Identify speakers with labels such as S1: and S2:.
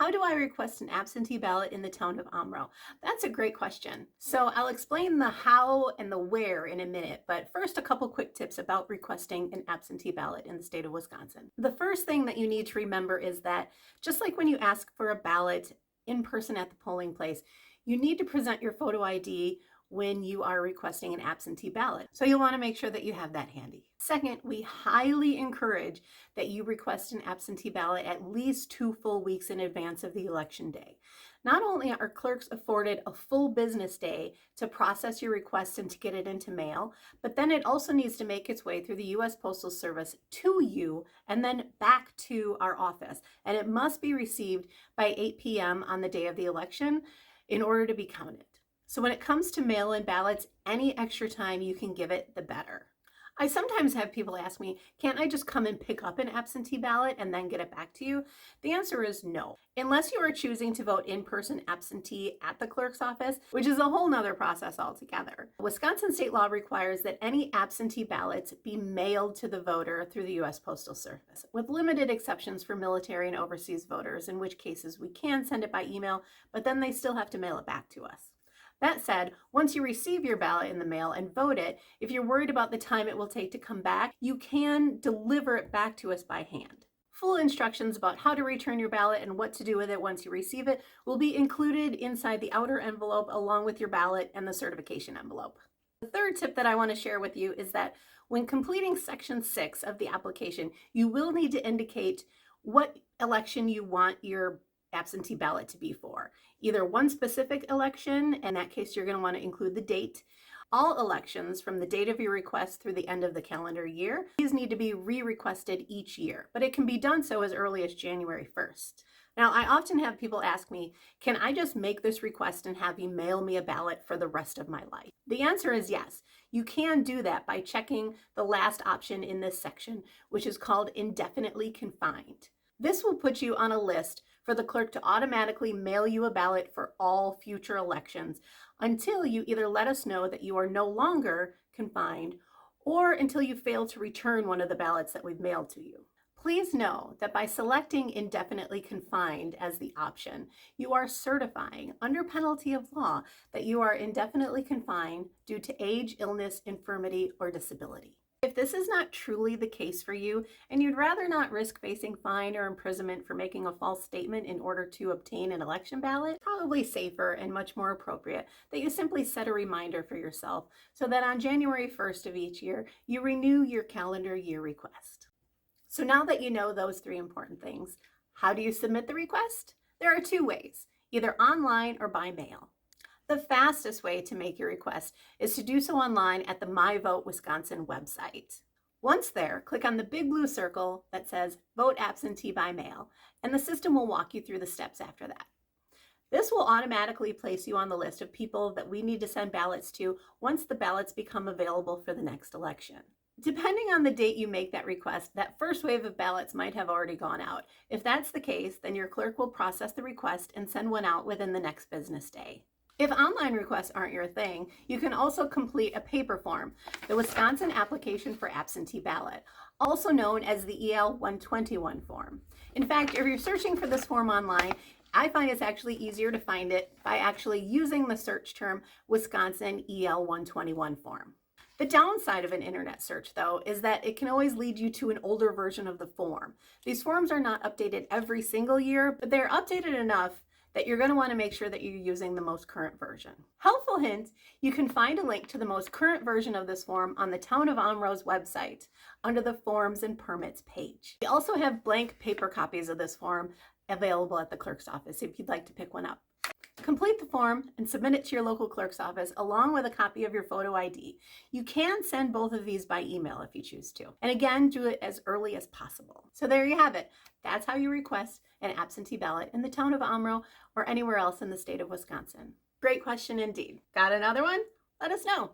S1: How do I request an absentee ballot in the town of Omro? That's a great question. So I'll explain the how and the where in a minute, but first a couple quick tips about requesting an absentee ballot in the state of Wisconsin. The first thing that you need to remember is that just like when you ask for a ballot in person at the polling place, you need to present your photo ID when you are requesting an absentee ballot. So you'll want to make sure that you have that handy. Second, we highly encourage that you request an absentee ballot at least 2 full weeks in advance of the election day. Not only are clerks afforded a full business day to process your request and to get it into mail, but then it also needs to make its way through the U.S. Postal Service to you and then back to our office. And it must be received by 8 p.m. on the day of the election in order to be counted. So when it comes to mail-in ballots, any extra time you can give it, the better. I sometimes have people ask me, can't I just come and pick up an absentee ballot and then get it back to you? The answer is no. Unless you are choosing to vote in-person absentee at the clerk's office, which is a whole nother process altogether. Wisconsin state law requires that any absentee ballots be mailed to the voter through the U.S. Postal Service, with limited exceptions for military and overseas voters, in which cases we can send it by email, but then they still have to mail it back to us. That said, once you receive your ballot in the mail and vote it, if you're worried about the time it will take to come back, you can deliver it back to us by hand. Full instructions about how to return your ballot and what to do with it once you receive it will be included inside the outer envelope along with your ballot and the certification envelope. The third tip that I want to share with you is that when completing Section 6 of the application, you will need to indicate what election you want your absentee ballot to be for. Either one specific election, in that case you're going to want to include the date. All elections from the date of your request through the end of the calendar year, these need to be re-requested each year, but it can be done so as early as January 1st. Now, I often have people ask me, can I just make this request and have you mail me a ballot for the rest of my life? The answer is yes. You can do that by checking the last option in this section, which is called indefinitely confined. This will put you on a list for the clerk to automatically mail you a ballot for all future elections until you either let us know that you are no longer confined or until you fail to return one of the ballots that we've mailed to you. Please know that by selecting indefinitely confined as the option, you are certifying under penalty of law that you are indefinitely confined due to age, illness, infirmity, or disability. If this is not truly the case for you, and you'd rather not risk facing fine or imprisonment for making a false statement in order to obtain an election ballot, probably safer and much more appropriate that you simply set a reminder for yourself so that on January 1st of each year, you renew your calendar year request. So now that you know those 3 important things, how do you submit the request? There are 2 ways, either online or by mail. The fastest way to make your request is to do so online at the My Vote Wisconsin website. Once there, click on the big blue circle that says Vote Absentee by Mail, and the system will walk you through the steps after that. This will automatically place you on the list of people that we need to send ballots to once the ballots become available for the next election. Depending on the date you make that request, that first wave of ballots might have already gone out. If that's the case, then your clerk will process the request and send one out within the next business day. If online requests aren't your thing, you can also complete a paper form, the Wisconsin Application for Absentee Ballot, also known as the EL 121 form. In fact, if you're searching for this form online, I find it's actually easier to find it by actually using the search term Wisconsin EL 121 form. The downside of an internet search, though, is that it can always lead you to an older version of the form. These forms are not updated every single year, but they're updated enough that you're going to want to make sure that you're using the most current version. Helpful hint, you can find a link to the most current version of this form on the Town of Omro's website under the Forms and Permits page. We also have blank paper copies of this form available at the clerk's office if you'd like to pick one up. Complete the form and submit it to your local clerk's office along with a copy of your photo ID. You can send both of these by email if you choose to. And again, do it as early as possible. So there you have it. That's how you request an absentee ballot in the town of Omro or anywhere else in the state of Wisconsin. Great question indeed. Got another one? Let us know.